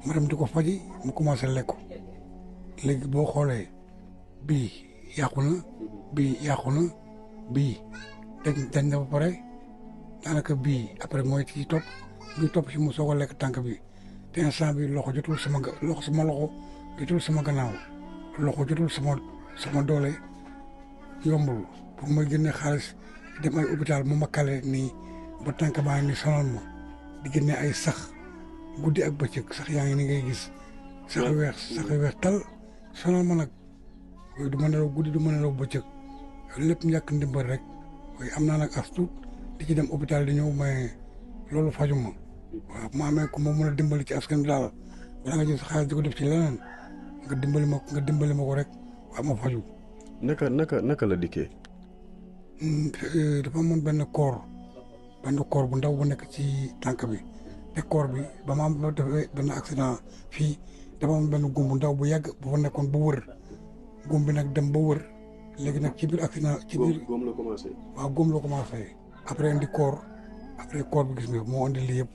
ma dem di ko faji mu commencé lekk léegi boo xoolee bii yàqu na bii yàqu na bii dañ na ba pare daanaka bii après mooy ci topp bii topp si mu soog a lekk tànk bi te instant bi loxo jotul sama loxo jotul sama gannaaw loxo jotul sama doole yombul pour may génne xaalis dem ay hôpital mu ma kale nii ba tànk baa ngi ni sonal ma di génne ay sax guddi ak bëccëg sax yaa ngi ni ngay gis sax yu weex tal sonal ma nag du ma nelaw guddi du ma nelaw bëccëg lépp ñàkk ndimbal rek waaye am naa nag as tuut di ci dem hôpital di ñëw mais loolu faju ma waaw ma amee ko ma mën a dimbali ci askan bi daal wala nga jël sa xaalis di ko def ci leneen nga dimbali ma ko rek waaw ma faju naka la dikkee. dafa amoon benn koor bu ndaw bu nekk ci tànk bi te koor bi ba ma am defee benn accident fii dafa am benn góom bu ndaw bu yàgg bu fa nekkoon ba wër góom bi nag dem ba wër léegi nag ci biir accident ci biir góom la commencé. waaw góom la commencé après indi koor bi gis nga moo indi lii yëpp